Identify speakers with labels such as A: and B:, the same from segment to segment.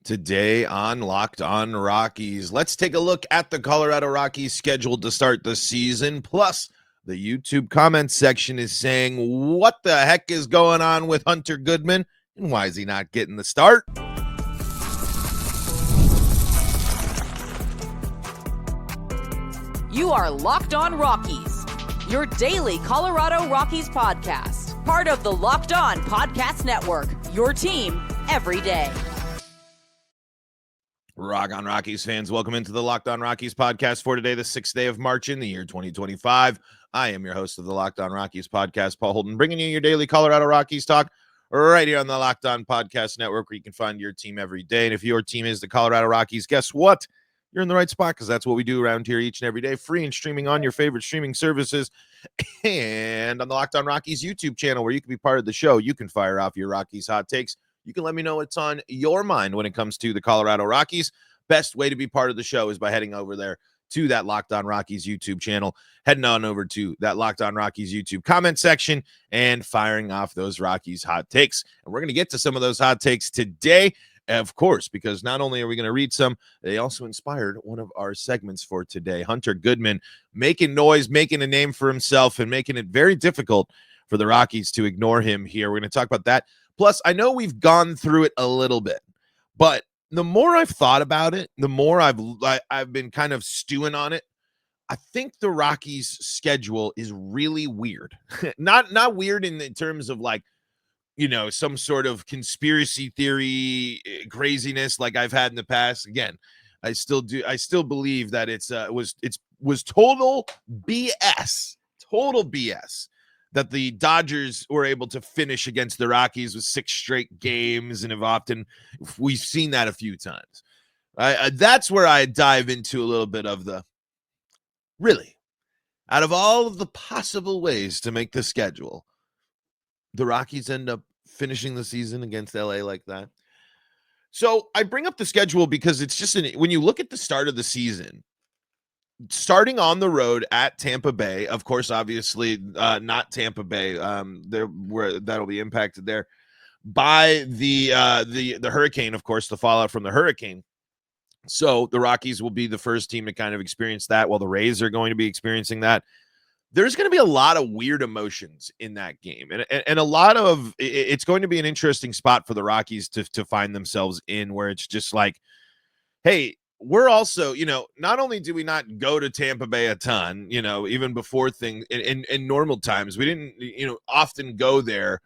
A: Today on Locked On Rockies, let's take a look at the Colorado Rockies scheduled to start the season. Plus, the YouTube comment section is saying, what the heck is going on with Hunter Goodman and why is he not getting the start?
B: You are Locked On Rockies, your daily Colorado Rockies podcast. Part of the Locked On Podcast Network, your team every day.
A: Rock on Rockies fans, welcome into the Locked On Rockies podcast for today, the 6th day of March in the year 2025. I am your host of the Locked On Rockies podcast, Paul Holden, bringing you your daily Colorado Rockies talk right here on the Locked On Podcast Network, where you can find your team every day. And if your team is the Colorado Rockies, guess what? You're in the right spot, because that's what we do around here each and every day, free and streaming on your favorite streaming services and on the Locked On Rockies YouTube channel, where you can be part of the show. You can fire off your Rockies hot takes. You can let me know what's on your mind when it comes to the Colorado Rockies. Best way to be part of the show is by heading over there to that Locked On Rockies YouTube channel, heading on over to that Locked On Rockies YouTube comment section and firing off those Rockies hot takes. And we're going to get to some of those hot takes today, of course, because not only are we going to read some, they also inspired one of our segments for today. Hunter Goodman making noise, making a name for himself, and making it very difficult for the Rockies to ignore him here. We're going to talk about that. Plus, I know we've gone through it a little bit, but the more I've thought about it, the more I've been kind of stewing on it. I think the Rockies' schedule is really weird. not weird in terms of like, you know, some sort of conspiracy theory craziness like I've had in the past. Again, I still believe that it was total BS. Total BS. That the Dodgers were able to finish against the Rockies with 6 straight games, and we've seen that a few times. That's where I dive into a little bit of the, really, out of all of the possible ways to make the schedule, the Rockies end up finishing the season against LA like that. So I bring up the schedule because it's just, when you look at the start of the season, starting on the road at Tampa Bay, of course, obviously not Tampa Bay. That'll be impacted there by the hurricane, of course, the fallout from the hurricane. So the Rockies will be the first team to kind of experience that, while the Rays are going to be experiencing that. There's going to be a lot of weird emotions in that game, and a lot of it's going to be an interesting spot for the Rockies to find themselves in, where it's just like, hey, we're also, not only do we not go to Tampa Bay a ton, even before things in normal times, we didn't, often go there.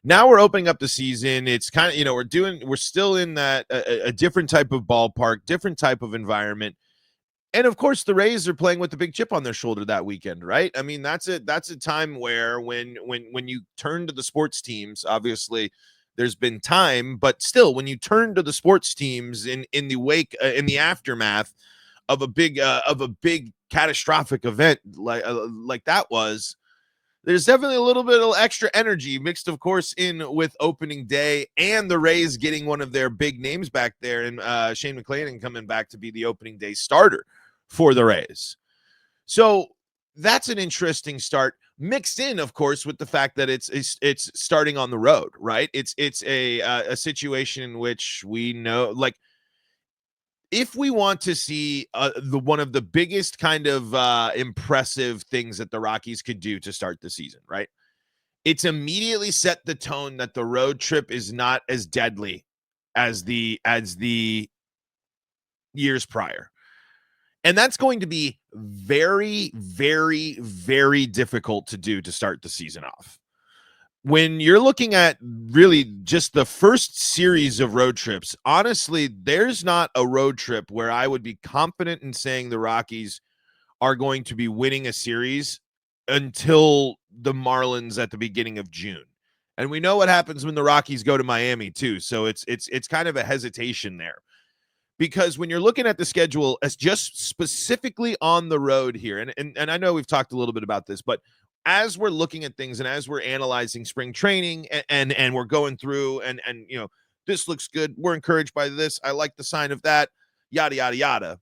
A: Now we're opening up the season. It's kind of, we're still in that a different type of ballpark, different type of environment. And of course, the Rays are playing with the big chip on their shoulder that weekend, right? I mean, that's a time where when you turn to the sports teams, obviously there's been time, but still, when you turn to the sports teams in the wake, in the aftermath of a big catastrophic event like that was, there's definitely a little bit of extra energy mixed, of course, in with opening day and the Rays getting one of their big names back there, and Shane McClanahan coming back to be the opening day starter for the Rays. So that's an interesting start, mixed in, of course, with the fact that it's starting on the road, right? It's a situation in which we know, like, if we want to see one of the biggest kind of impressive things that the Rockies could do to start the season, right? It's immediately set the tone that the road trip is not as deadly as the years prior. And that's going to be very, very, very difficult to do to start the season off. When you're looking at really just the first series of road trips, honestly, there's not a road trip where I would be confident in saying the Rockies are going to be winning a series until the Marlins at the beginning of June. And we know what happens when the Rockies go to Miami too. So it's kind of a hesitation there. Because when you're looking at the schedule as just specifically on the road here, and I know we've talked a little bit about this, but as we're looking at things and as we're analyzing spring training and we're going through and this looks good, we're encouraged by this, I like the sign of that, yada, yada, yada.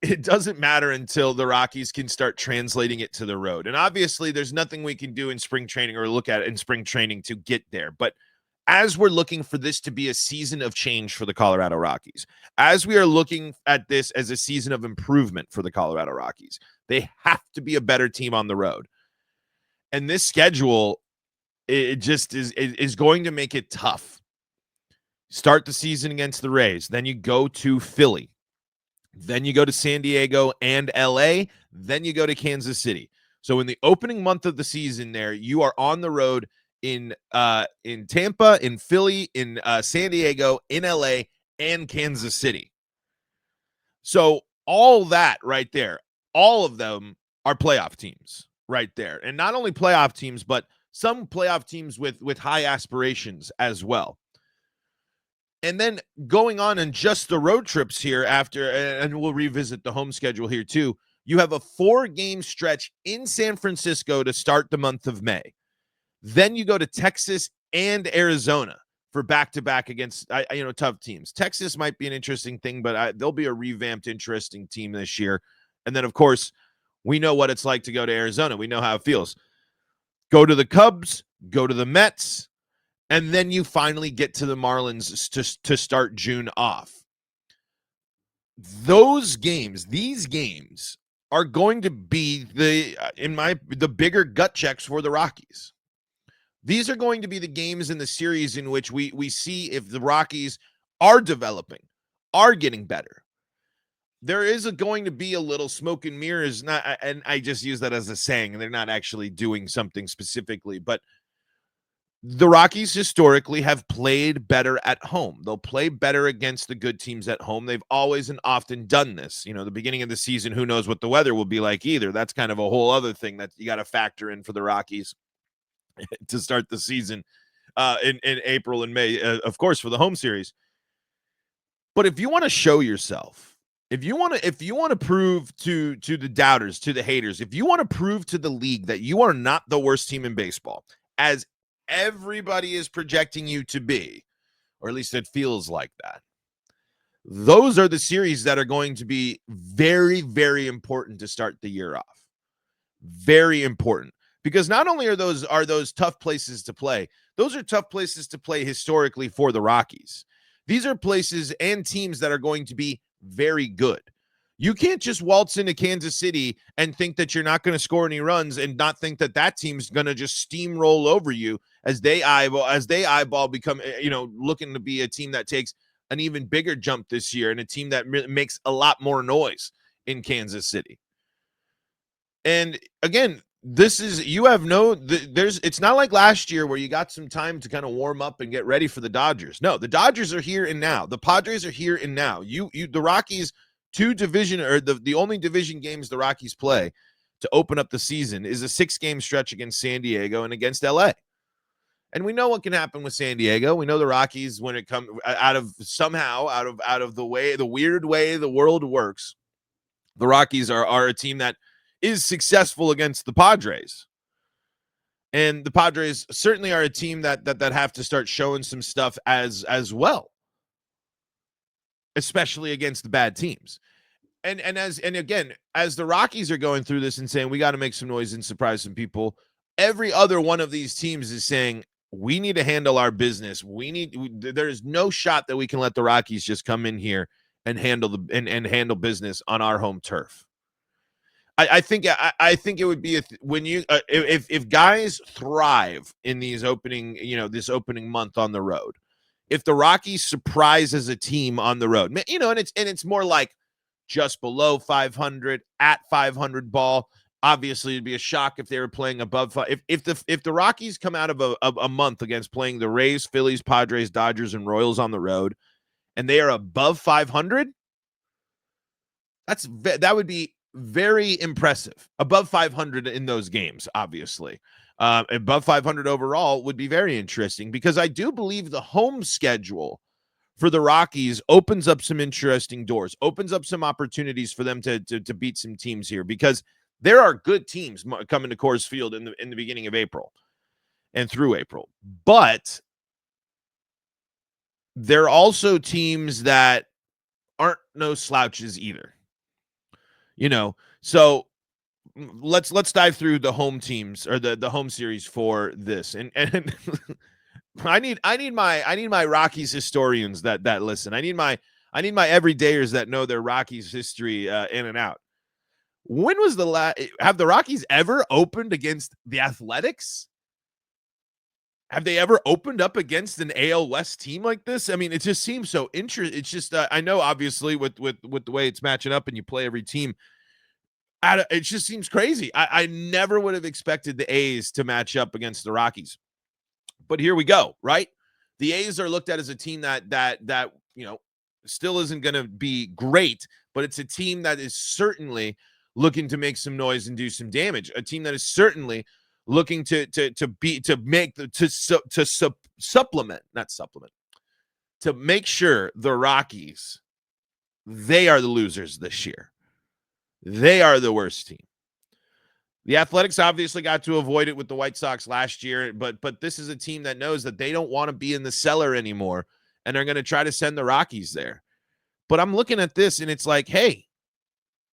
A: It doesn't matter until the Rockies can start translating it to the road. And obviously there's nothing we can do in spring training or look at it in spring training to get there. But as we're looking for this to be a season of change for the Colorado Rockies, as we are looking at this as a season of improvement for the Colorado Rockies, they have to be a better team on the road. And this schedule, it just is going to make it tough. Start the season against the Rays. Then you go to Philly. Then you go to San Diego and LA. Then you go to Kansas City. So in the opening month of the season there, you are on the road in Tampa, in Philly, in San Diego, in LA, and Kansas City. So all that right there, all of them are playoff teams right there. And not only playoff teams, but some playoff teams with high aspirations as well. And then going on in just the road trips here after, and we'll revisit the home schedule here too, you have a 4-game stretch in San Francisco to start the month of May. Then you go to Texas and Arizona for back-to-back against, tough teams. Texas might be an interesting thing, but they'll be a revamped, interesting team this year. And then, of course, we know what it's like to go to Arizona. We know how it feels. Go to the Cubs, go to the Mets, and then you finally get to the Marlins to start June off. These games are going to be the bigger gut checks for the Rockies. These are going to be the games in the series in which we see if the Rockies are developing, are getting better. There is going to be a little smoke and mirrors, and I just use that as a saying, and they're not actually doing something specifically, but the Rockies historically have played better at home. They'll play better against the good teams at home. They've always and often done this. The beginning of the season, who knows what the weather will be like either. That's kind of a whole other thing that you got to factor in for the Rockies to start the season in April and May, of course, for the home series. But if you want to show yourself, if you want to prove to the doubters, to the haters, if you want to prove to the league that you are not the worst team in baseball, as everybody is projecting you to be, or at least it feels like that, those are the series that are going to be very, very important to start the year off. Very important. Because not only are those tough places to play, those are tough places to play historically for the Rockies. These are places and teams that are going to be very good. You can't just waltz into Kansas City and think that you're not going to score any runs and not think that team's going to just steamroll over you as they eyeball become, looking to be a team that takes an even bigger jump this year and a team that makes a lot more noise in Kansas City. And again, it's not like last year where you got some time to kind of warm up and get ready for the Dodgers. No, the Dodgers are here and now. The Padres are here and now. The Rockies, the only division games the Rockies play to open up the season is a 6-game stretch against San Diego and against LA. And we know what can happen with San Diego. We know the Rockies, when it comes out of the weird way the world works, the Rockies are a team that is successful against the Padres. And the Padres certainly are a team that have to start showing some stuff as well, especially against the bad teams. And again, as the Rockies are going through this and saying, we got to make some noise and surprise some people, every other one of these teams is saying, we need to handle our business. There's no shot that we can let the Rockies just come in here and handle business on our home turf. I think it would be if guys thrive in these this opening month on the road, if the Rockies surprise as a team on the road, and it's more like just below 500 at 500 ball. Obviously, it'd be a shock if they were playing above 5. If the Rockies come out of a month against playing the Rays, Phillies, Padres, Dodgers, and Royals on the road, and they are above 500, that would be very impressive. Above 500 in those games, obviously. Above 500 overall would be very interesting, because I do believe the home schedule for the Rockies opens up some interesting doors, opens up some opportunities for them to beat some teams here, because there are good teams coming to Coors Field in the beginning of April and through April. But there are also teams that aren't no slouches either. So let's dive through the home teams, or the home series for this. And I need my Rockies historians that listen. I need my everydayers that know their Rockies history in and out. When was the last? Have the Rockies ever opened against the Athletics? Have they ever opened up against an AL West team like this? I mean, it just seems so interesting. It's just I know obviously with the way it's matching up and you play every team, it just seems crazy. I never would have expected the A's to match up against the Rockies. But here we go, right? The A's are looked at as a team that still isn't going to be great, but it's a team that is certainly looking to make some noise and do some damage. A team that is certainly looking to make sure the Rockies, they are the losers this year. They are the worst team. The Athletics obviously got to avoid it with the White Sox last year, but this is a team that knows that they don't want to be in the cellar anymore, and they're going to try to send the Rockies there. But I'm looking at this, and it's like, hey,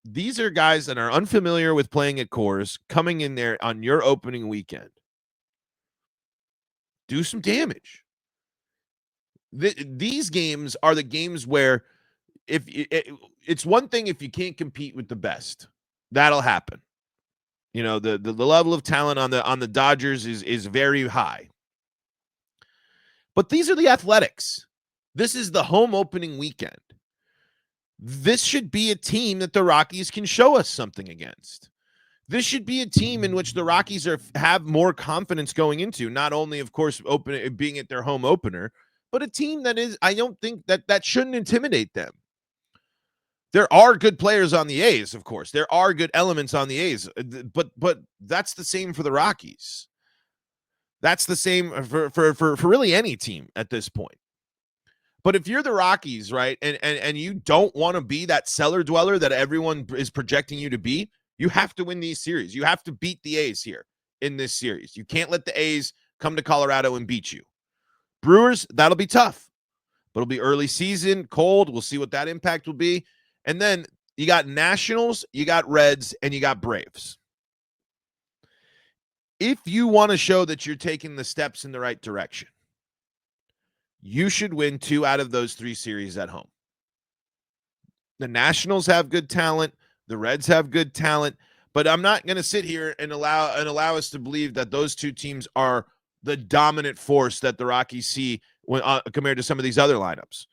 A: these are guys that are unfamiliar with playing at Coors, coming in there on your opening weekend. Do some damage. These games are the games where it's one thing if you can't compete with the best. That'll happen. You know, the level of talent on the Dodgers is very high. But these are the Athletics. This is the home opening weekend. This should be a team that the Rockies can show us something against. This should be a team in which the Rockies have more confidence going into, not only, of course, being at their home opener, but a team that is, I don't think that shouldn't intimidate them. There are good players on the A's, of course. There are good elements on the A's, but that's the same for the Rockies. That's the same for really any team at this point. But if you're the Rockies, right, and you don't want to be that cellar dweller that everyone is projecting you to be, you have to win these series. You have to beat the A's here in this series. You can't let the A's come to Colorado and beat you. Brewers, that'll be tough. But it'll be early season, cold. We'll see what that impact will be. And then you got Nationals, you got Reds, and you got Braves. If you want to show that you're taking the steps in the right direction, you should win 2 out of those 3 series at home. The Nationals have good talent. The Reds have good talent. But I'm not going to sit here and allow us to believe that those 2 teams are the dominant force that the Rockies see when compared to some of these other lineups.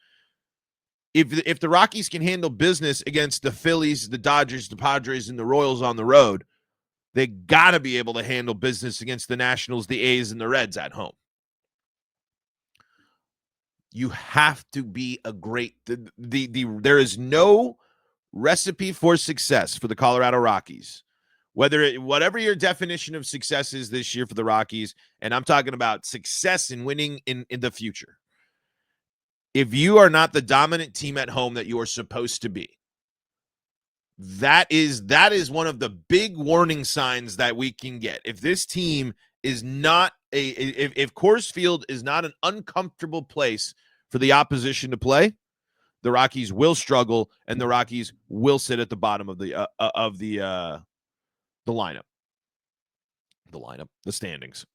A: If the Rockies can handle business against the Phillies, the Dodgers, the Padres, and the Royals on the road, they got to be able to handle business against the Nationals, the A's, and the Reds at home. You have to be a great there is no recipe for success for the Colorado Rockies. Whatever your definition of success is this year for the Rockies, and I'm talking about success in winning in the future. If you are not the dominant team at home that you are supposed to be, that is one of the big warning signs that we can get. If this team is not if Coors Field is not an uncomfortable place for the opposition to play, the Rockies will struggle, and the Rockies will sit at the bottom of the lineup, the standings.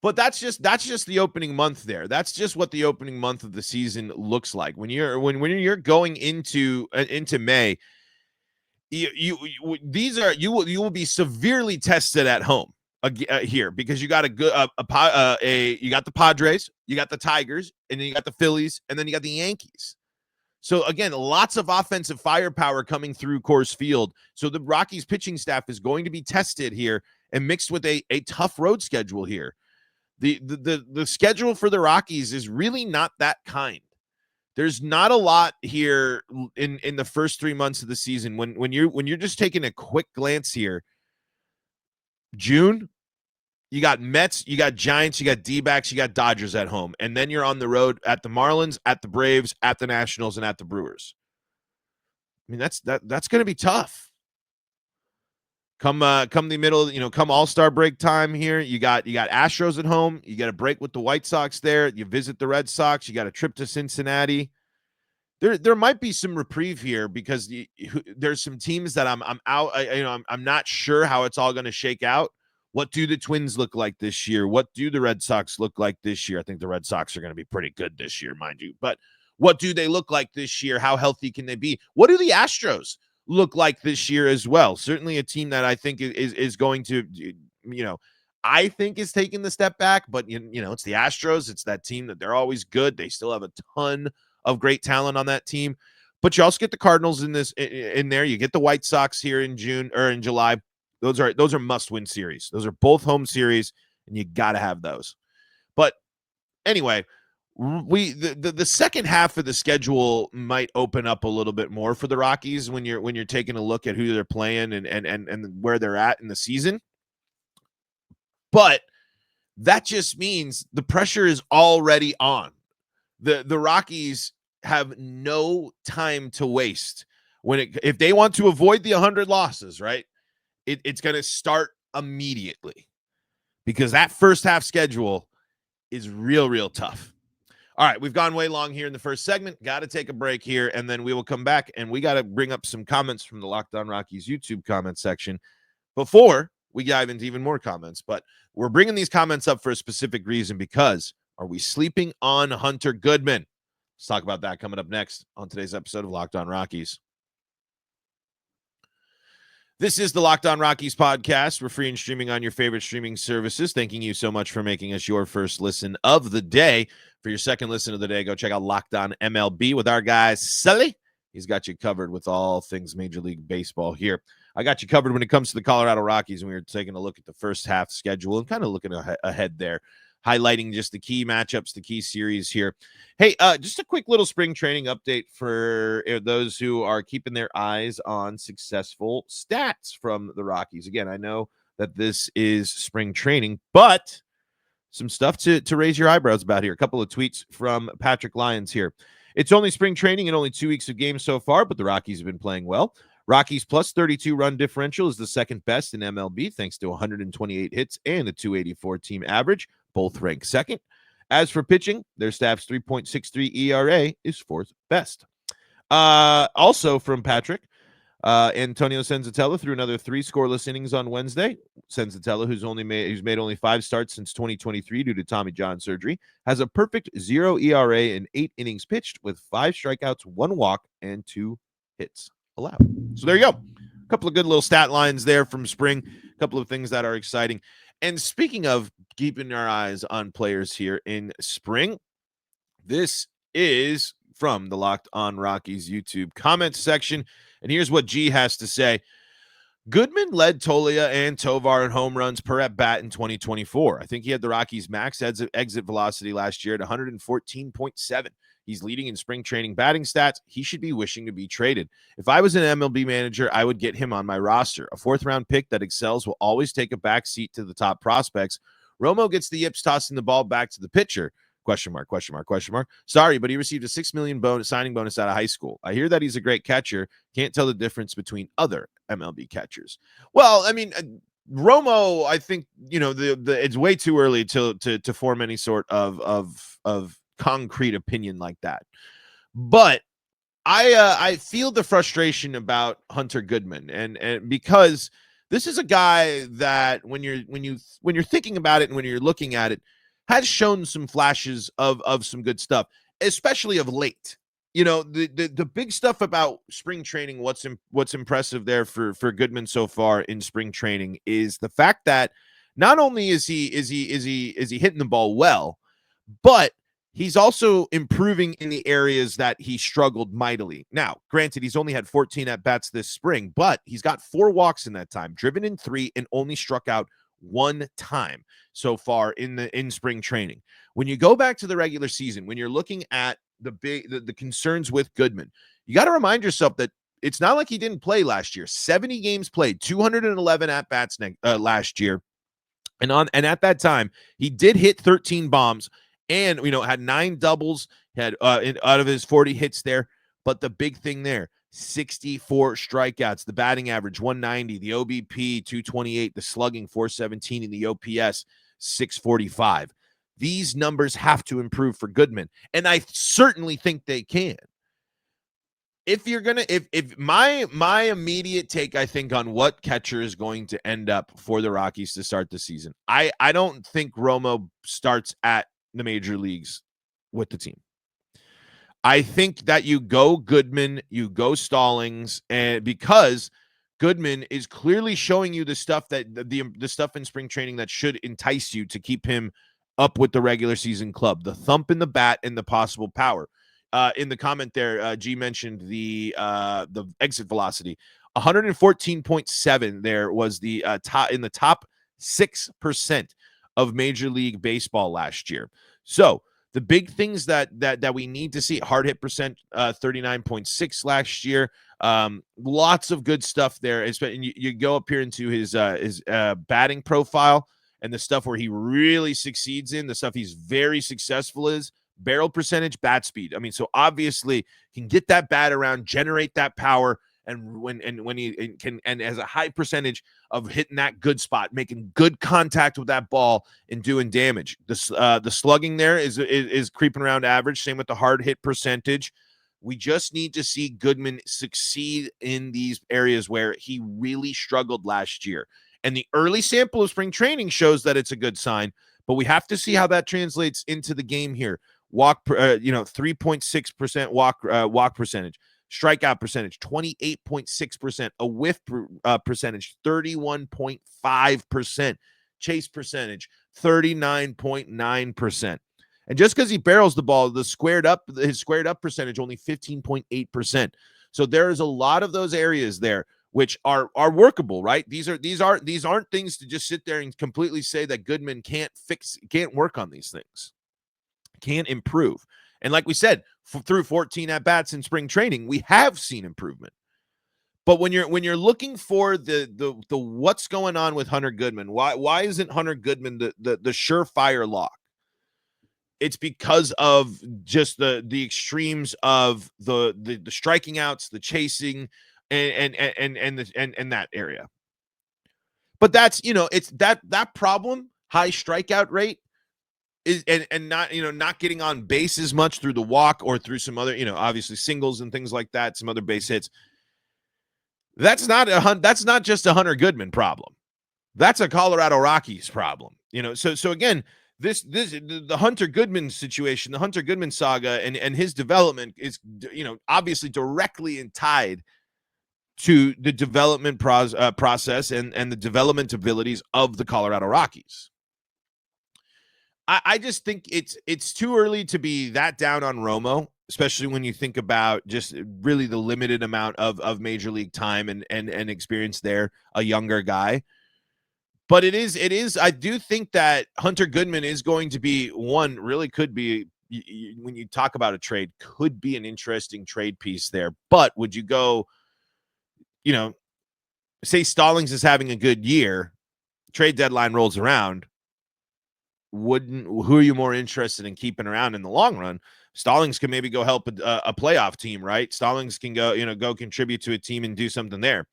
A: But that's just the opening month there. That's just what the opening month of the season looks like. When you're going into May, you will be severely tested at home here because you got you got the Padres, you got the Tigers, and then you got the Phillies, and then you got the Yankees. So again, lots of offensive firepower coming through Coors Field. So the Rockies pitching staff is going to be tested here and mixed with a tough road schedule here. The schedule for the Rockies is really not that kind. There's not a lot here in the first 3 months of the season. When you're just taking a quick glance here, June, you got Mets, you got Giants, you got D-backs, you got Dodgers at home, and then you're on the road at the Marlins, at the Braves, at the Nationals, and at the Brewers. I mean, that's going to be tough. Come the middle, come All-Star break time here. You got Astros at home. You got a break with the White Sox there. You visit the Red Sox. You got a trip to Cincinnati. There might be some reprieve here because there's some teams that I'm out. I'm not sure how it's all going to shake out What do the Twins look like this year? What do the Red Sox look like this year? I think the Red Sox are going to be pretty good this year, mind you. But what do they look like this year? How healthy can they be? What do the Astros look like this year as well? Certainly a team that I think is going to, I think is taking the step back. But, it's the Astros. It's that team that they're always good. They still have a ton of great talent on that team. But you also get the Cardinals in there. You get the White Sox here in June or in July. Those are must-win series. Those are both home series, and you got to have those. But anyway, the second half of the schedule might open up a little bit more for the Rockies when you're taking a look at who they're playing and where they're at in the season. But that just means the pressure is already on. The Rockies have no time to waste if they want to avoid the 100 losses, right? It's going to start immediately because that first half schedule is real tough. All right, we've gone way long here in the first segment. Got to take a break here, and then we will come back, and we got to bring up some comments from the Locked On Rockies YouTube comment section before we dive into even more comments. But we're bringing these comments up for a specific reason because are we sleeping on Hunter Goodman? Let's talk about that coming up next on today's episode of Locked On Rockies. This is the Locked On Rockies podcast. We're free and streaming on your favorite streaming services. Thanking you so much for making us your first listen of the day. For your second listen of the day, go check out Locked On MLB with our guy, Sully. He's got you covered with all things Major League Baseball here. I got you covered when it comes to the Colorado Rockies, and we were taking a look at the first half schedule and kind of looking ahead there, highlighting just the key matchups, the key series here. Hey, just a quick little spring training update for those who are keeping their eyes on successful stats from the Rockies. Again, I know that this is spring training, but some stuff to raise your eyebrows about here. A couple of tweets from Patrick Lyons here. It's only spring training and only 2 weeks of games so far, but the Rockies have been playing well. Rockies plus 32 run differential is the second best in MLB, thanks to 128 hits and a 284 team average. Both rank second. As for pitching, their staff's 3.63 ERA is fourth best. Also from Patrick, Antonio Senzatella threw another 3 scoreless innings on Wednesday. Senzatella, who's made only 5 starts since 2023 due to Tommy John surgery, has a perfect 0 ERA in 8 innings pitched with 5 strikeouts, 1 walk, and 2 hits allowed. So there you go. A couple of good little stat lines there from spring. A couple of things that are exciting. And speaking of keeping our eyes on players here in spring, this is from the Locked On Rockies YouTube comment section. And here's what G has to say. Goodman led Tolia and Tovar in home runs per at bat in 2024. I think he had the Rockies' max exit velocity last year at 114.7. He's leading in spring training batting stats. He should be wishing to be traded. If I was an MLB manager, I would get him on my roster. A 4th-round pick that excels will always take a back seat to the top prospects. Romo gets the yips tossing the ball back to the pitcher. Question mark. Sorry, but he received a $6 million signing bonus out of high school. I hear that he's a great catcher. Can't tell the difference between other MLB catchers. Well, I mean, Romo, I think, it's way too early to form any sort of concrete opinion like that. But I feel the frustration about Hunter Goodman, and because this is a guy that when you're thinking about it and when you're looking at it, has shown some flashes of some good stuff, especially of late. The big stuff about spring training, what's impressive there for Goodman so far in spring training is the fact that not only is he hitting the ball well, but he's also improving in the areas that he struggled mightily. Now, granted, he's only had 14 at-bats this spring, but he's got 4 walks in that time, driven in 3, and only struck out 1 time so far in spring training. When you go back to the regular season, when you're looking at the concerns with Goodman, you got to remind yourself that it's not like he didn't play last year. 70 games played, 211 at-bats last year. And at that time, he did hit 13 bombs and, had 9 doubles, had out of his 40 hits there. But the big thing there, 64 strikeouts, the batting average 190, the OBP 228, the slugging 417, and the OPS 645. These numbers have to improve for Goodman, and I certainly think they can. if you're gonna, if my immediate take, I think, on what catcher is going to end up for the Rockies to start the season, I don't think Romo starts at the major leagues with the team. I think that you go Goodman, you go Stallings, and because Goodman is clearly showing you the stuff that the stuff in spring training that should entice you to keep him up with the regular season club, the thump in the bat and the possible power. In the comment there, G mentioned the exit velocity, 114.7. There was the top in the top 6% of Major League Baseball last year. So the big things that we need to see: hard hit percent, 39.6 last year. Lots of good stuff there. And you go up here into his batting profile and the stuff where he really succeeds in, the stuff he's very successful is barrel percentage, bat speed. I mean, so obviously can get that bat around, generate that power, and when he can, and has a high percentage of hitting that good spot, making good contact with that ball and doing damage. The slugging there is creeping around average. Same with the hard hit percentage. We just need to see Goodman succeed in these areas where he really struggled last year. And the early sample of spring training shows that it's a good sign, but we have to see how that translates into the game here. 3.6% walk percentage, strikeout percentage, 28.6%, a whiff percentage, 31.5%, chase percentage, 39.9%. And just because he barrels the ball, his squared up percentage only 15.8%. So there is a lot of those areas there which are workable, right? These aren't things to just sit there and completely say that Goodman can't work on these things, can't improve. And like we said, through 14 at bats in spring training, we have seen improvement. But when you're looking for the what's going on with Hunter Goodman, why isn't Hunter Goodman the surefire lock? It's because of just the extremes of the striking outs, the chasing, and that area. But that's, it's that problem, high strikeout rate, is and not not getting on base as much through the walk or through some other, obviously singles and things like that, some other base hits. That's not just a Hunter Goodman problem. That's a Colorado Rockies problem. So again, the Hunter Goodman situation, the Hunter Goodman saga, and his development is obviously directly tied to the development process and the development abilities of the Colorado Rockies. I just think it's too early to be that down on Romo, especially when you think about just really the limited amount of major league time and experience there, a younger guy. But it is. I do think that Hunter Goodman is going to be could be, when you talk about a trade, could be an interesting trade piece there. But would you go, say Stallings is having a good year, trade deadline rolls around, who are you more interested in keeping around in the long run? Stallings can maybe go help a playoff team, right? Stallings can go contribute to a team and do something there.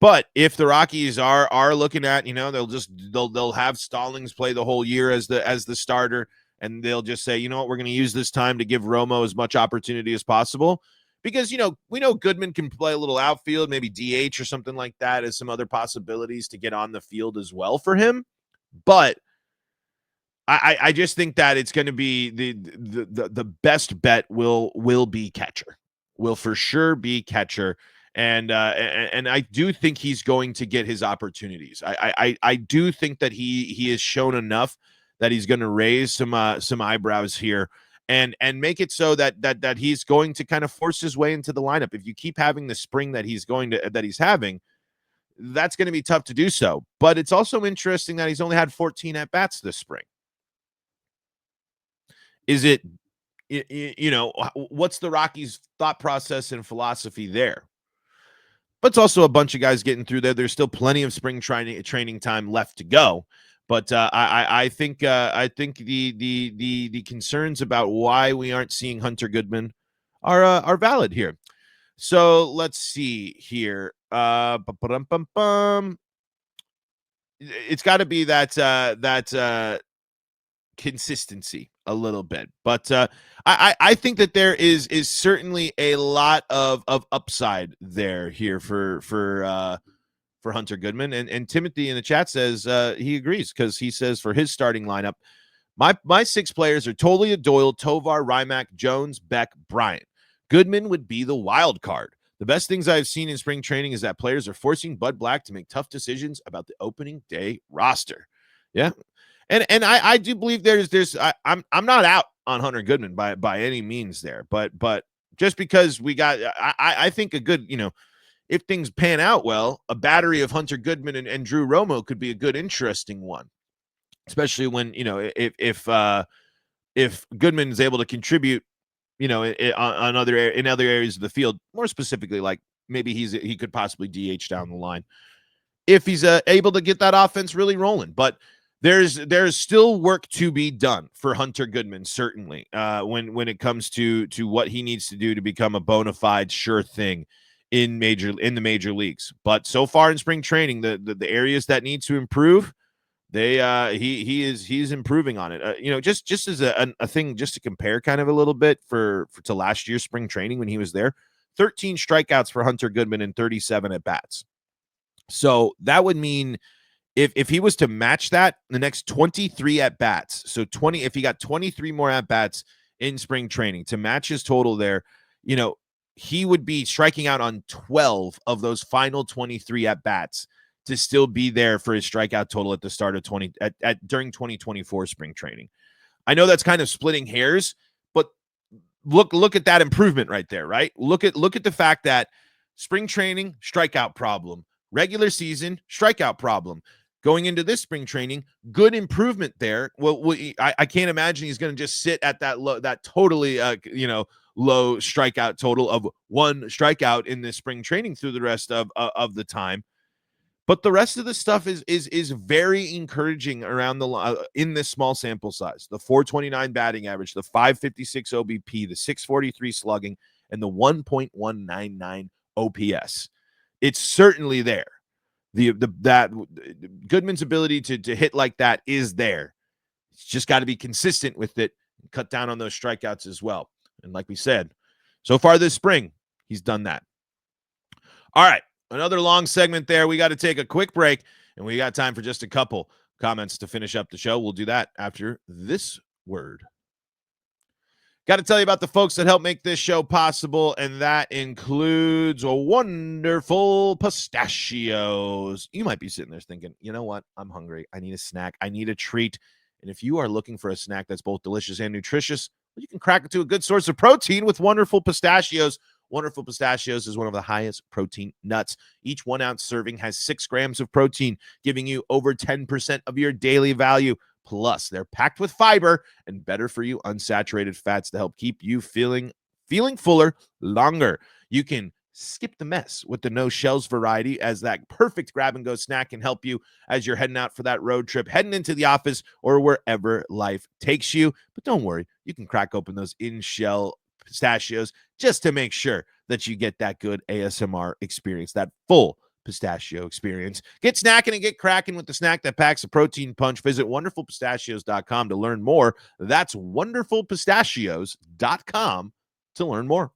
A: But if the Rockies are looking at, they'll have Stallings play the whole year as the starter, and they'll just say, we're going to use this time to give Romo as much opportunity as possible, because we know Goodman can play a little outfield, maybe DH or something like that, as some other possibilities to get on the field as well for him. But I just think that it's going to be the best bet will be catcher, will for sure be catcher. And I do think he's going to get his opportunities. I do think that he has shown enough that he's going to raise some eyebrows here and make it so that he's going to kind of force his way into the lineup. If you keep having the spring that he's having, that's going to be tough to do so. But it's also interesting that he's only had 14 at bats this spring. Is it, what's the Rockies' thought process and philosophy there? But it's also a bunch of guys getting through there. There's still plenty of spring training time left to go. But I think the concerns about why we aren't seeing Hunter Goodman are valid here. So let's see here. It's got to be that consistency a little bit. But I think that there is certainly a lot of upside there here for Hunter Goodman. And Timothy in the chat says he agrees, because he says for his starting lineup, my 6 players are Tolia, Doyle, Tovar, Rymack, Jones, Beck, Bryant. Goodman would be the wild card. The best things I've seen in spring training is that players are forcing Bud Black to make tough decisions about the opening day roster. Yeah. And I do believe I'm not out on Hunter Goodman by any means there, but just because we got, I think a good, if things pan out well, a battery of Hunter Goodman and Drew Romo could be a good, interesting one, especially when, if Goodman is able to contribute, in other areas of the field, more specifically, like maybe he could possibly DH down the line if he's able to get that offense really rolling. But there's still work to be done for Hunter Goodman, certainly, when it comes to what he needs to do to become a bona fide sure thing in the major leagues. But so far in spring training, the areas that need to improve, he's improving on it. Just as a thing, just to compare kind of a little bit to last year's spring training when he was there, 13 strikeouts for Hunter Goodman and 37 at bats. So that would mean if he was to match that, the next 23 at bats, so if he got 23 more at bats in spring training to match his total there, he would be striking out on 12 of those final 23 at bats to still be there for his strikeout total at the start of during 2024 spring training. I know that's kind of splitting hairs, but look at that improvement right there, right? Look at the fact that spring training, strikeout problem, regular season, strikeout problem. Going into this spring training, good improvement there. Well, I can't imagine he's going to just sit at that totally low strikeout total of 1 strikeout in this spring training through the rest of the time. But the rest of the stuff is very encouraging around in this small sample size. The 429 batting average, the 556 OBP, the 643 slugging, and the 1.199 OPS. It's certainly there. That Goodman's ability to hit like that is there. It's just got to be consistent with it and cut down on those strikeouts as well. And like we said, so far this spring, he's done that. All right, another long segment there. We got to take a quick break, and we got time for just a couple comments to finish up the show. We'll do that after this word. Got to tell you about the folks that help make this show possible, and that includes a wonderful Pistachios. You might be sitting there thinking, you know what? I'm hungry. I need a snack. I need a treat. And if you are looking for a snack that's both delicious and nutritious, well, you can crack it to a good source of protein with Wonderful Pistachios. Wonderful Pistachios is one of the highest protein nuts. Each 1 ounce serving has 6 grams of protein, giving you over 10% of your daily value. Plus, they're packed with fiber and better for you unsaturated fats to help keep you feeling fuller longer. You can skip the mess with the no shells variety, as that perfect grab and go snack can help you as you're heading out for that road trip, heading into the office, or wherever life takes you. But don't worry, you can crack open those in-shell pistachios just to make sure that you get that good ASMR experience, that full pistachio experience. Get snacking and get cracking with the snack that packs a protein punch. Visit wonderfulpistachios.com to learn more. That's wonderfulpistachios.com to learn more.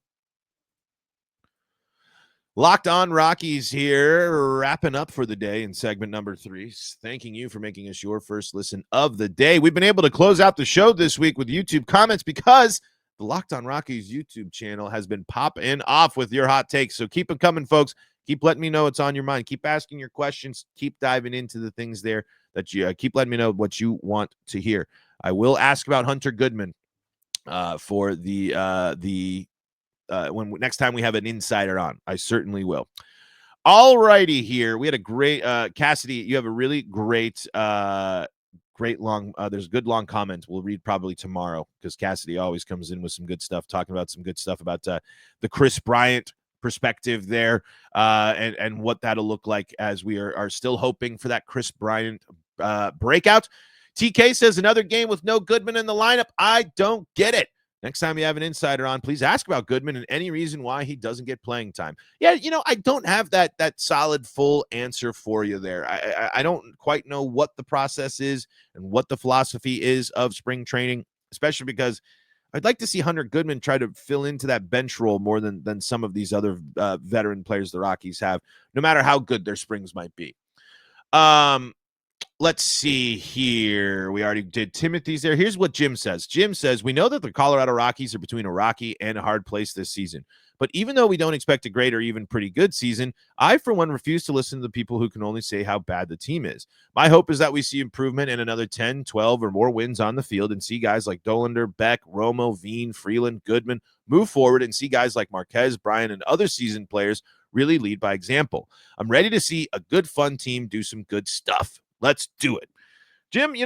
A: Locked On Rockies here, wrapping up for the day in segment number 3. Thanking you for making us your first listen of the day. We've been able to close out the show this week with YouTube comments because the Locked On Rockies YouTube channel has been popping off with your hot takes. So keep them coming, folks. Keep letting me know what's on your mind. Keep asking your questions. Keep diving into the things there that you keep letting me know what you want to hear. I will ask about Hunter Goodman for when next time we have an insider on. I certainly will. All righty here. We had a great Cassidy. You have a really great long. There's good long comments. We'll read probably tomorrow because Cassidy always comes in with some good stuff, talking about some good stuff about the Chris Bryant perspective there and what that'll look like as we are still hoping for that Chris Bryant breakout. TK says another game with no Goodman in the lineup. I don't get it. Next time you have an insider on, please ask about Goodman and any reason why he doesn't get playing time. Yeah, I don't have that solid full answer for you there. I don't quite know what the process is and what the philosophy is of spring training, especially because I'd like to see Hunter Goodman try to fill into that bench role more than some of these other veteran players the Rockies have, no matter how good their springs might be. Let's see here. We already did Timothy's there. Here's what Jim says. Jim says, we know that the Colorado Rockies are between a rocky and a hard place this season. But even though we don't expect a great or even pretty good season, I, for one, refuse to listen to the people who can only say how bad the team is. My hope is that we see improvement and another 10, 12, or more wins on the field and see guys like Dollander, Beck, Romo, Veen, Freeland, Goodman move forward and see guys like Marquez, Bryan, and other seasoned players really lead by example. I'm ready to see a good, fun team do some good stuff. Let's do it. Jim,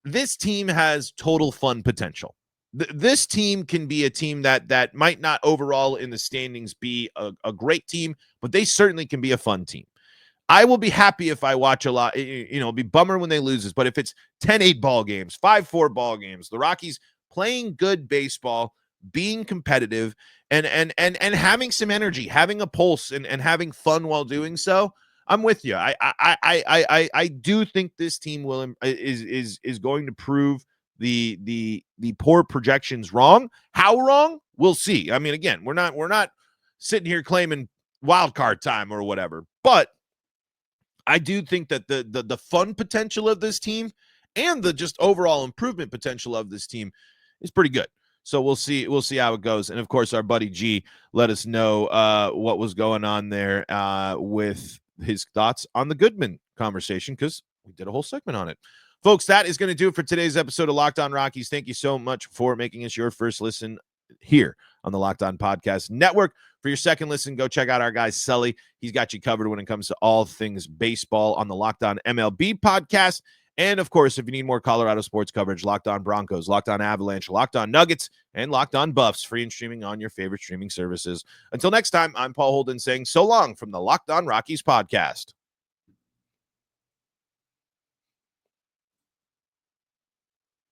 A: this team has total fun potential. This team can be a team that might not overall in the standings be a great team, but they certainly can be a fun team. I will be happy if I watch a lot, it'll be bummer when they lose this, but if it's 10-8 ball games, 5-4 ball games, the Rockies playing good baseball, being competitive, and having some energy, having a pulse, and having fun while doing so, I'm with you. I do think this team is going to prove the poor projections wrong. How wrong? We'll see. I mean, again, we're not sitting here claiming wild card time or whatever, but I do think that the fun potential of this team and the just overall improvement potential of this team is pretty good. So we'll see how it goes. And of course, our buddy G let us know what was going on there with his thoughts on the Goodman conversation, because we did a whole segment on it. Folks, that is going to do it for today's episode of Locked On Rockies. Thank you so much for making us your first listen here on the Locked On Podcast Network. For your second listen, go check out our guy Sully. He's got you covered when it comes to all things baseball on the Locked On MLB podcast. And of course, if you need more Colorado sports coverage, Locked On Broncos, Locked On Avalanche, Locked On Nuggets, and Locked On Buffs, free and streaming on your favorite streaming services. Until next time, I'm Paul Holden saying so long from the Locked On Rockies podcast.